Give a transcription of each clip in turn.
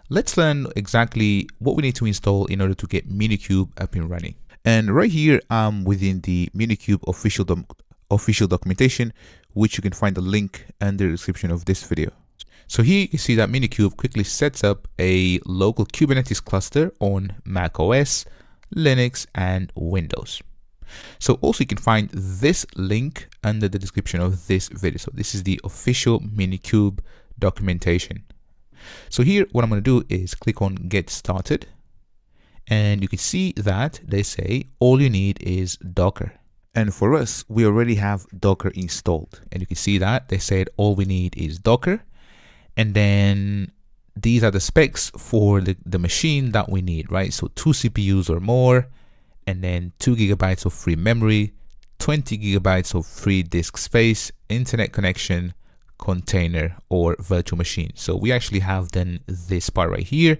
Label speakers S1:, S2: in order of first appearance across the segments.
S1: Let's learn exactly what we need to install in order to get Minikube up and running. And right here, I'm within the Minikube official documentation, which you can find the link in the description of this video. So here you can see that Minikube quickly sets up a local Kubernetes cluster on Mac OS, Linux, and Windows. So also you can find this link under the description of this video. So this is the official Minikube documentation. So here what I'm going to do is click on get started, and you can see that they say all you need is Docker. And for us, we already have Docker installed, and you can see that they said all we need is Docker. And then these are the specs for the machine that we need, right? So 2 CPUs or more, and then 2 GB of free memory, 20 GB of free disk space, internet connection, container, or virtual machine. So we actually have then this part right here,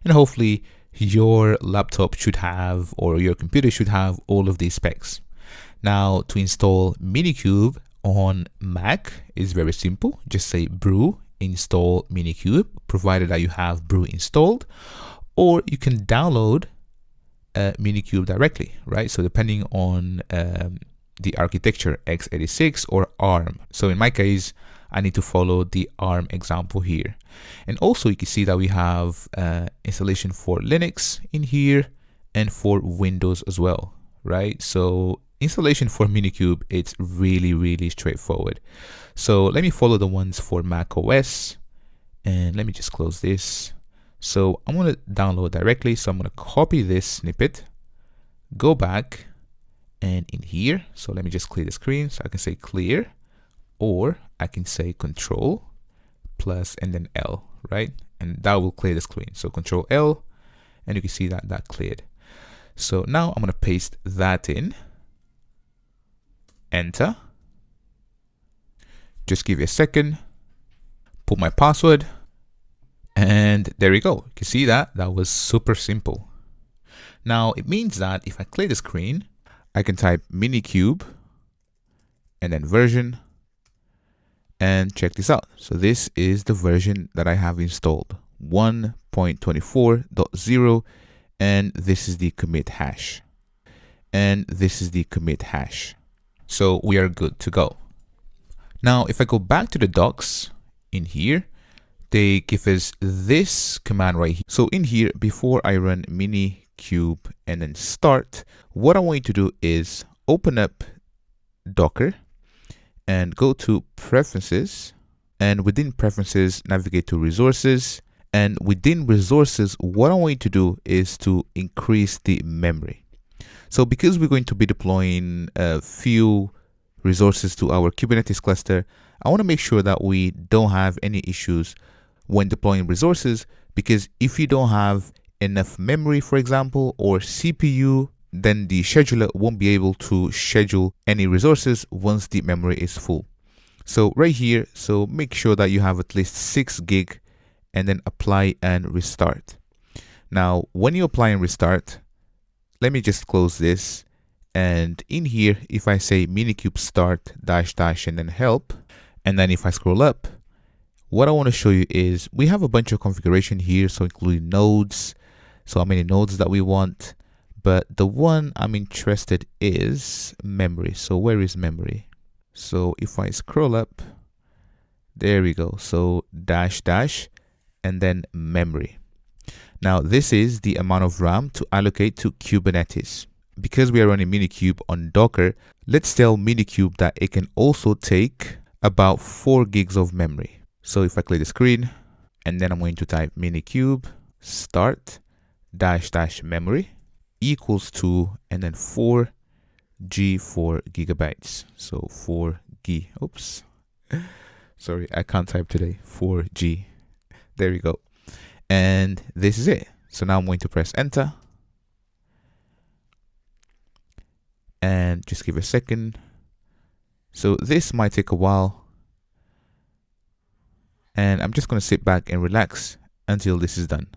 S1: and hopefully your laptop should have, or your computer should have, all of these specs. Now to install Minikube on Mac is very simple. Just say brew install Minikube, provided that you have brew installed, or you can download Minikube directly, right? So depending on the architecture, x86 or ARM. So in my case, I need to follow the ARM example here. And also you can see that we have installation for Linux in here and for Windows as well, right? So installation for Minikube, it's really straightforward. So let me follow the ones for Mac OS, and let me just close this. So I'm going to download directly. So I'm going to copy this snippet, go back, and in here, so let me just clear the screen. So I can say clear, or I can say control plus and then L, right? And that will clear the screen. So control L, and you can see that that cleared. So now I'm going to paste that in, enter, just give it a second, put my password, and there we go. You can see that that was super simple. Now it means that if I clear the screen, I can type Minikube and then version, and check this out. So this is the version that I have installed, 1.24.0, and this is the commit hash, and this is the commit hash. So we are good to go. Now if I go back to the docs in here, they give us this command right here. So in here, before I run Minikube and then start, what I want you to do is open up Docker and go to preferences, and within preferences navigate to resources, and within resources what I want you to do is to increase the memory. So because we're going to be deploying a few resources to our Kubernetes cluster, I want to make sure that we don't have any issues when deploying resources, because if you don't have enough memory, for example, or CPU, then the scheduler won't be able to schedule any resources once the memory is full. So right here, so make sure that you have at least 6 gig and then apply and restart. Now, when you apply and restart, let me just close this. And in here, if I say Minikube start -- and then help, and then if I scroll up, what I want to show you is we have a bunch of configuration here. So including nodes, so how many nodes that we want. But the one I'm interested is memory. So where is memory? So if I scroll up, there we go. So -- and then memory. Now this is the amount of RAM to allocate to Kubernetes. Because we are running Minikube on Docker, let's tell Minikube that it can also take about 4 gigs of memory. So if I clear the screen, and then I'm going to type Minikube start -- memory equals to, and then 4G 4 gigabytes. So 4G, oops, sorry, I can't type today, 4G. There we go. And this is it. So now I'm going to press enter, and just give it a second. So this might take a while, and I'm just going to sit back and relax until this is done.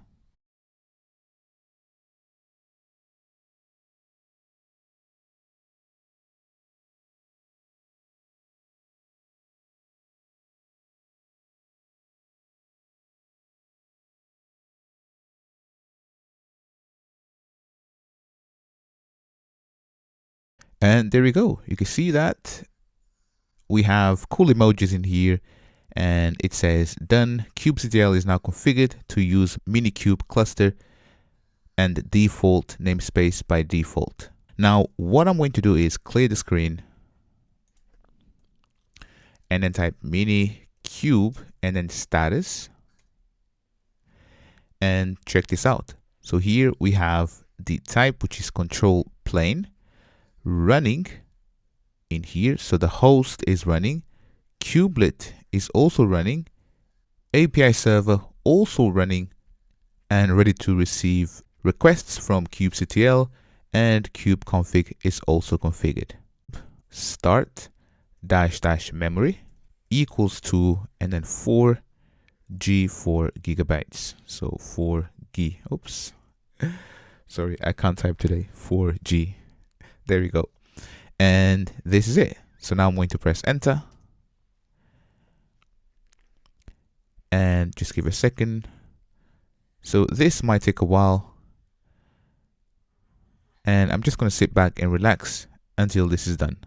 S1: And there we go. You can see that we have cool emojis in here, and it says done. kubectl is now configured to use Minikube cluster and default namespace by default. Now what I'm going to do is clear the screen and then type Minikube and then status, and check this out. So here we have the type, which is control plane, running in here. So the host is running, kubelet is also running, API server also running and ready to receive requests from kubectl, and kubeconfig is also configured. Start -- memory equals to, and then 4G 4 gigabytes. So 4G, oops. Sorry, I can't type today. 4G. There we go. And this is it. So now I'm going to press enter. And just give it a second. So this might take a while. And I'm just going to sit back and relax until this is done.